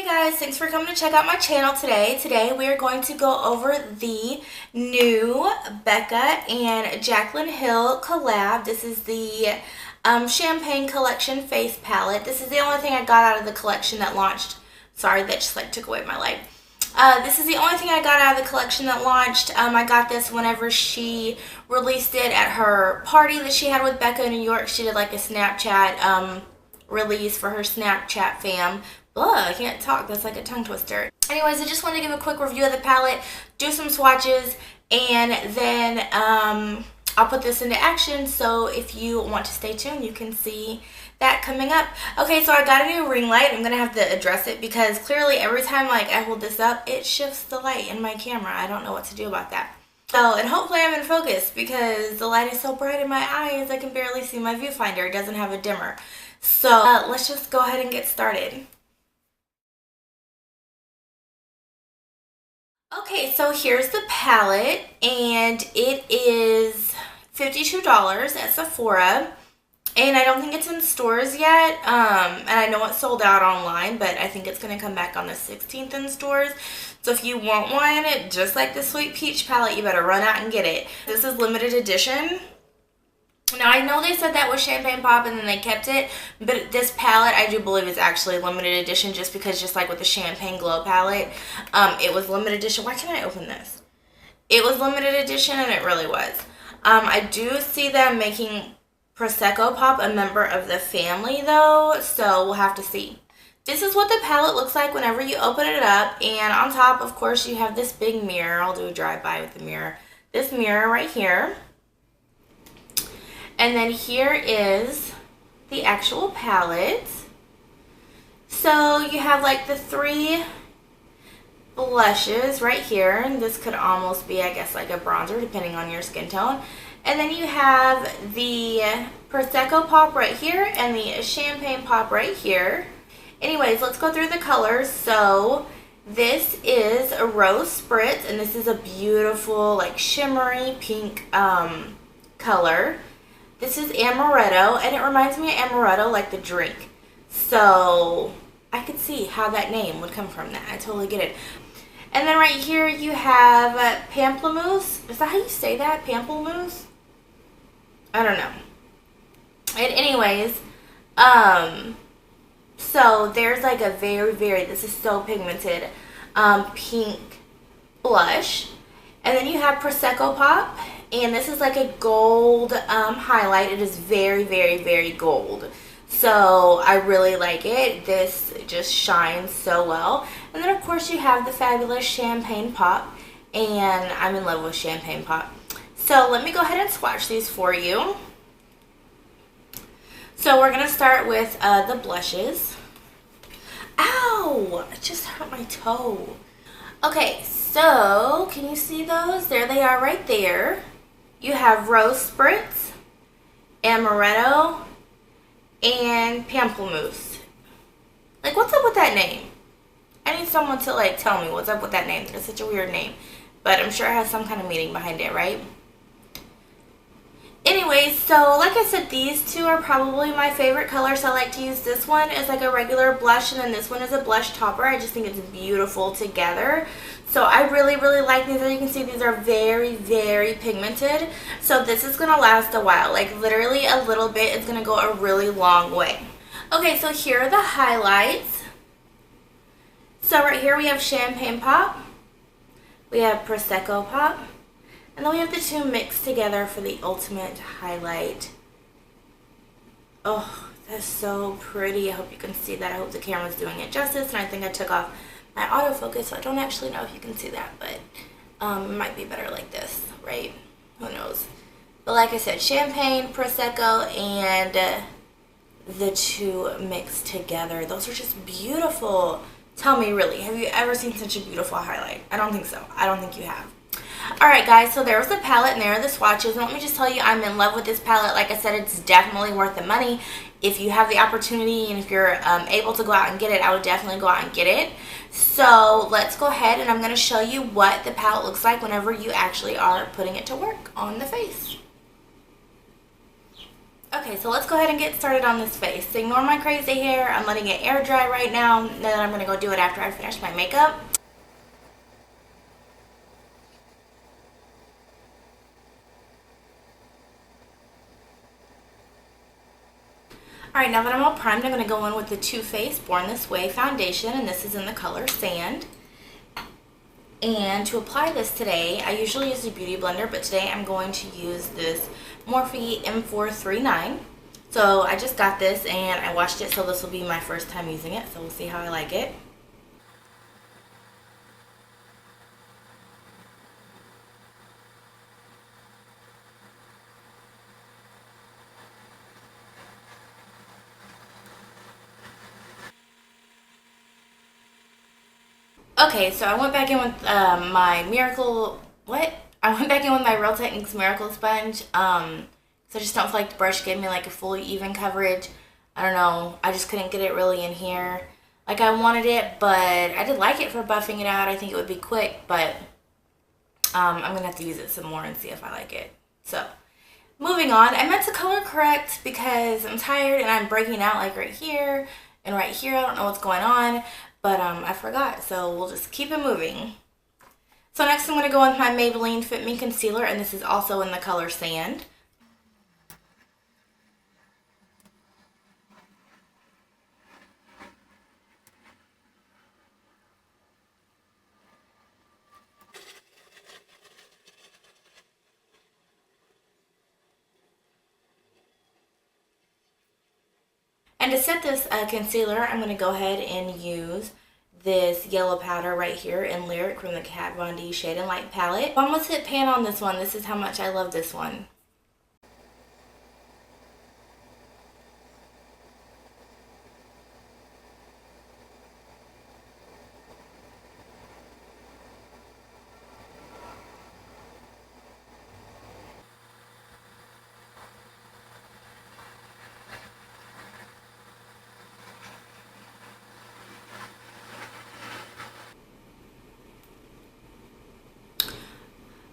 Guys, thanks for coming to check out my channel today. Today we are going to go over the new Becca and Jaclyn Hill collab. This is the Champagne Collection Face Palette. This is the only thing I got out of the collection that launched. Sorry, that just like took away my light. This is the only thing I got out of the collection that launched. I got this whenever she released it at her party that she had with Becca in New York. She did like a Snapchat release for her Snapchat fam. Ugh, I can't talk. That's like a tongue twister. Anyways, I just wanted to give a quick review of the palette, do some swatches, and then I'll put this into action. So if you want to stay tuned, you can see that coming up. Okay, so I got a new ring light. I'm going to have to address it because clearly every time like I hold this up, it shifts the light in my camera. I don't know what to do about that. So, and hopefully I'm in focus because the light is so bright in my eyes I can barely see my viewfinder. It doesn't have a dimmer. So let's just go ahead and get started. Okay, so here's the palette, and it is $52 at Sephora, and I don't think it's in stores yet, and I know it's sold out online, but I think it's going to come back on the 16th in stores. So if you want one, just like the Sweet Peach palette, you better run out and get it. This is limited edition. Now, I know they said that was Champagne Pop and then they kept it, but this palette I do believe is actually limited edition just because just like with the Champagne Glow palette, it was limited edition. Why can't I open this? It was limited edition and it really was. I do see them making Prosecco Pop a member of the family though, so we'll have to see. This is what the palette looks like whenever you open it up, and on top, of course, you have this big mirror. I'll do a drive-by with the mirror. This mirror right here. And then here is the actual palette. So you have like the 3 blushes right here. And this could almost be, I guess, like a bronzer depending on your skin tone. And then you have the Prosecco Pop right here and the Champagne Pop right here. Anyways, let's go through the colors. So this is a Rose Spritz, and this is a beautiful like shimmery pink color. This is Amaretto, and it reminds me of Amaretto, like the drink. So I could see how that name would come from that. I totally get it. And then right here you have Pamplemousse. Is that how you say that? Pamplemousse? I don't know. And anyways, so there's like a this is so pigmented, pink blush. And then you have Prosecco Pop. And this is like a gold highlight. It is very, very, very gold. So I really like it. This just shines so well. And then of course you have the fabulous Champagne Pop. And I'm in love with Champagne Pop. So let me go ahead and swatch these for you. So we're going to start with the blushes. Ow! I just hurt my toe. Okay, so can you see those? There they are right there. You have Rose Spritz, Amaretto, and Pamplemousse. Like, what's up with that name? I need someone to, like, tell me what's up with that name. That's such a weird name. But I'm sure it has some kind of meaning behind it, right? Anyways, so like I said, these two are probably my favorite colors. I like to use this one as like a regular blush, and then this one is a blush topper. I just think it's beautiful together. So I really, really like these. As you can see, these are very, very pigmented. So this is going to last a while. Like literally a little bit is going to go a really long way. Okay, so here are the highlights. So right here we have Champagne Pop. We have Prosecco Pop. And then we have the two mixed together for the ultimate highlight. Oh, that's so pretty. I hope you can see that. I hope the camera's doing it justice. And I think I took off my autofocus, so I don't actually know if you can see that. But it might be better like this, right? Who knows? But like I said, Champagne, Prosecco, and the two mixed together. Those are just beautiful. Tell me, really, have you ever seen such a beautiful highlight? I don't think so. I don't think you have. Alright guys, so there was the palette and there are the swatches, and let me just tell you, I'm in love with this palette. Like I said, it's definitely worth the money. If you have the opportunity and if you're able to go out and get it, I would definitely go out and get it. So let's go ahead and I'm going to show you what the palette looks like whenever you actually are putting it to work on the face. Okay, so let's go ahead and get started on this face. So ignore my crazy hair. I'm letting it air dry right now. Then I'm going to go do it after I finish my makeup. Alright, now that I'm all primed, I'm going to go in with the Too Faced Born This Way foundation, and this is in the color Sand. And to apply this today, I usually use a beauty blender, but today I'm going to use this Morphe M439. So I just got this and I washed it, so this will be my first time using it, so we'll see how I like it. Okay, so I went back in with my Miracle, what? I went back in with my Real Techniques Miracle Sponge. So I just don't feel like the brush gave me like a fully even coverage. I don't know, I just couldn't get it really in here like I wanted it, but I did like it for buffing it out. I think it would be quick, but I'm gonna have to use it some more and see if I like it. So, moving on, I meant to color correct because I'm tired and I'm breaking out like right here and right here. I don't know what's going on, but I forgot, so we'll just keep it moving. So next I'm going to go in with my Maybelline Fit Me Concealer, and this is also in the color Sand. And to set this concealer, I'm going to go ahead and use this yellow powder right here in Lyric from the Kat Von D Shade and Light palette. I almost hit pan on this one. This is how much I love this one.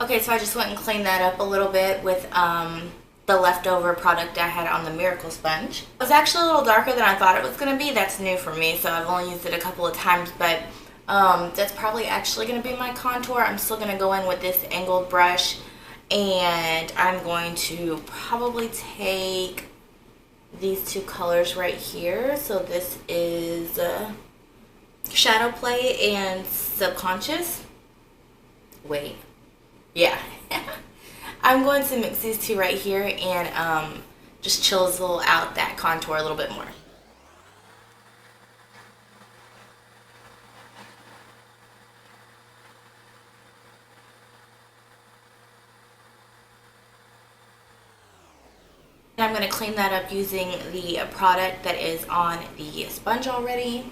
Okay, so I just went and cleaned that up a little bit with the leftover product I had on the Miracle Sponge. It was actually a little darker than I thought it was going to be. That's new for me, so I've only used it a couple of times, but that's probably actually going to be my contour. I'm still going to go in with this angled brush, and I'm going to probably take these two colors right here. So this is Shadow Play and Subconscious. Wait. Yeah. I'm going to mix these two right here and just chisel out that contour a little bit more. And I'm going to clean that up using the product that is on the sponge already.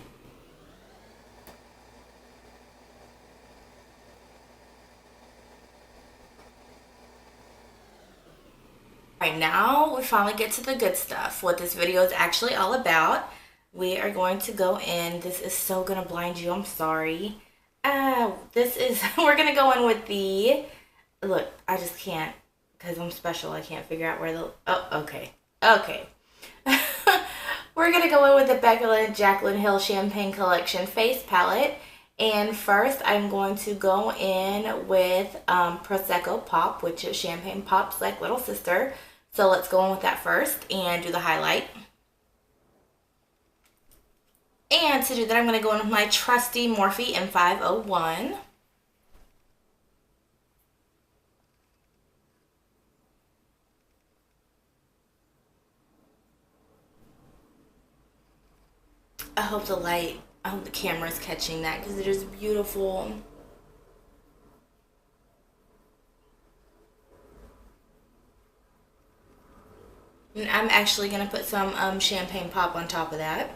Alright, now we finally get to the good stuff, what this video is actually all about. We are going to go in, this is so going to blind you, I'm sorry. This is, we're going to go in with the, look, I just can't, because I'm special, I can't figure out where the, oh, okay, okay. We're going to go in with the Becca Jaclyn Hill Champagne Collection Face Palette. And first, I'm going to go in with Prosecco Pop, which is Champagne Pop's like little sister. So let's go in with that first and do the highlight. And to do that, I'm going to go in with my trusty Morphe M501. I hope the camera is catching that because it is beautiful. And I'm actually going to put some champagne pop on top of that.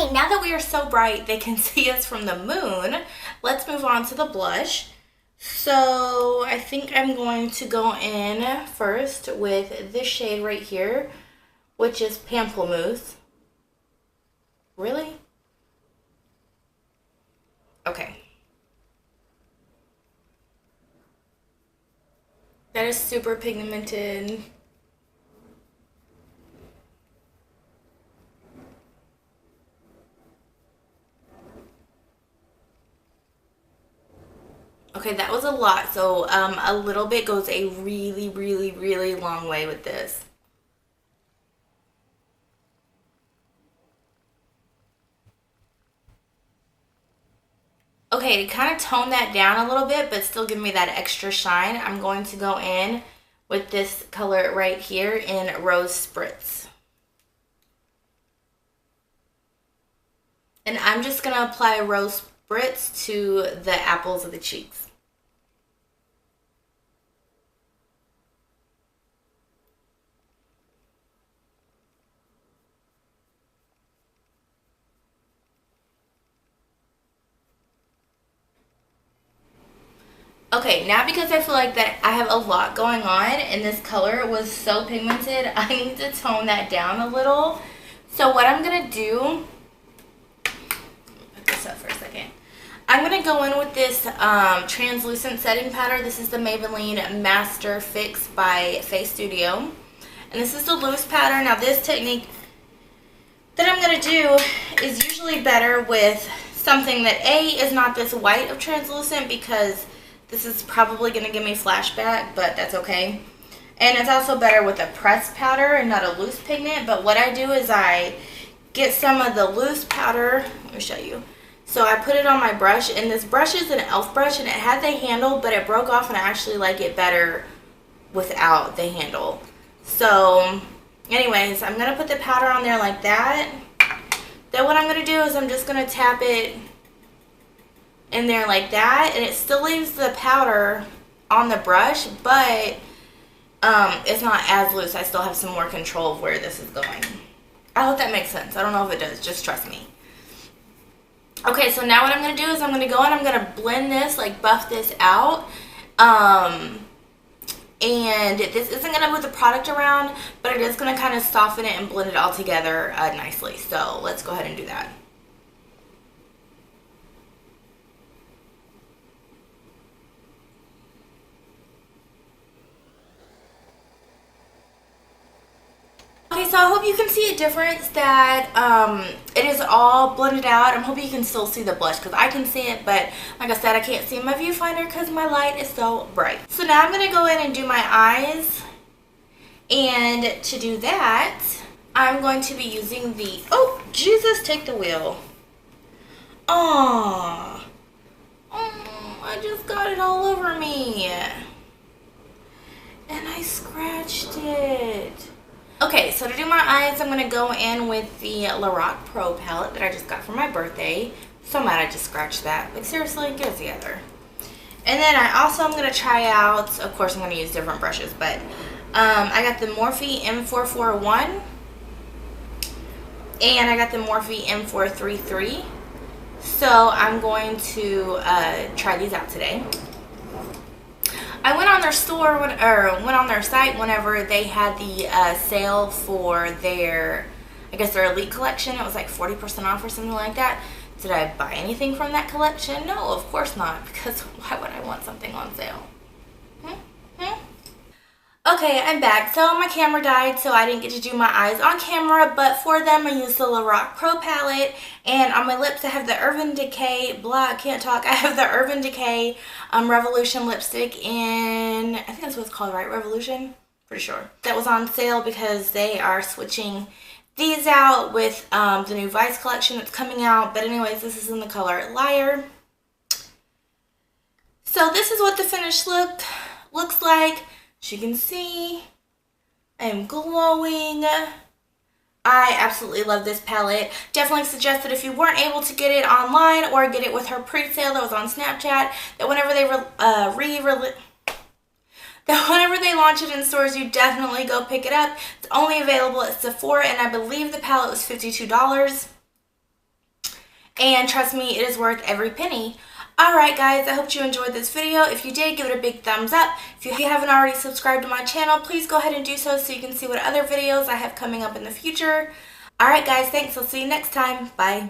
Okay, now that we are so bright they can see us from the moon, let's move on to the blush. So I think I'm going to go in first with this shade right here, which is Pamplemousse. Really? Okay. That is super pigmented. Okay, that was a lot, so a little bit goes a really, really, really long way with this. Okay, to kind of tone that down a little bit, but still give me that extra shine, I'm going to go in with this color right here in Rose Spritz. And I'm just going to apply Rose Spritz to the apples of the cheeks. Okay, now because I feel like that I have a lot going on and this color was so pigmented, I need to tone that down a little. So what I'm going to do, put this up for a second. I'm going to go in with this translucent setting powder. This is the Maybelline Master Fix by Face Studio. And this is the loose powder. Now this technique that I'm going to do is usually better with something that A, is not this white of translucent, because this is probably going to give me flashback, but that's okay. And it's also better with a pressed powder and not a loose pigment. But what I do is I get some of the loose powder. Let me show you. So I put it on my brush, and this brush is an e.l.f. brush, and it had the handle, but it broke off, and I actually like it better without the handle. So anyways, I'm going to put the powder on there like that. Then what I'm going to do is I'm just going to tap it in there like that, and it still leaves the powder on the brush, but it's not as loose. I still have some more control of where this is going. I hope that makes sense. I don't know if it does, just trust me. Okay, so now what I'm going to do is I'm going to go and I'm going to blend this, like buff this out. And this isn't going to move the product around, but it is going to kind of soften it and blend it all together nicely. So let's go ahead and do that. Okay, so I hope you can see a difference that it is all blended out. I'm hoping you can still see the blush, because I can see it, but like I said, I can't see my viewfinder because my light is so bright. So now I'm going to go in and do my eyes, and to do that, I'm going to be using the, oh, Jesus, take the wheel. Aww. Oh, I just got it all over me. And I scratched it. Okay, so to do my eyes, I'm going to go in with the Lorac Pro palette that I just got for my birthday. So mad I just scratched that. Like, seriously, get it together. And then I also am going to try out, of course I'm going to use different brushes, but I got the Morphe M441. And I got the Morphe M433. So I'm going to try these out today. I went on their store, went on their site whenever they had the sale for their, I guess their Elite collection. It was like 40% off or something like that. Did I buy anything from that collection? No, of course not, because why would I want something on sale? Okay, I'm back. So my camera died, so I didn't get to do my eyes on camera, but for them I used the Lorac Pro palette, and on my lips I have the Urban Decay, I can't talk, I have the Urban Decay Revolution lipstick in, I think that's what it's called, right? Revolution? Pretty sure. That was on sale because they are switching these out with the new Vice collection that's coming out, but anyways, this is in the color Liar. So this is what the finished look looks like. As you can see, I am glowing. I absolutely love this palette. Definitely suggest that if you weren't able to get it online or get it with her pre-sale that was on Snapchat, that whenever they launch it in stores, you definitely go pick it up. It's only available at Sephora, and I believe the palette was $52. And trust me, it is worth every penny. Alright guys, I hope you enjoyed this video. If you did, give it a big thumbs up. If you haven't already subscribed to my channel, please go ahead and do so you can see what other videos I have coming up in the future. Alright guys, thanks. I'll see you next time. Bye.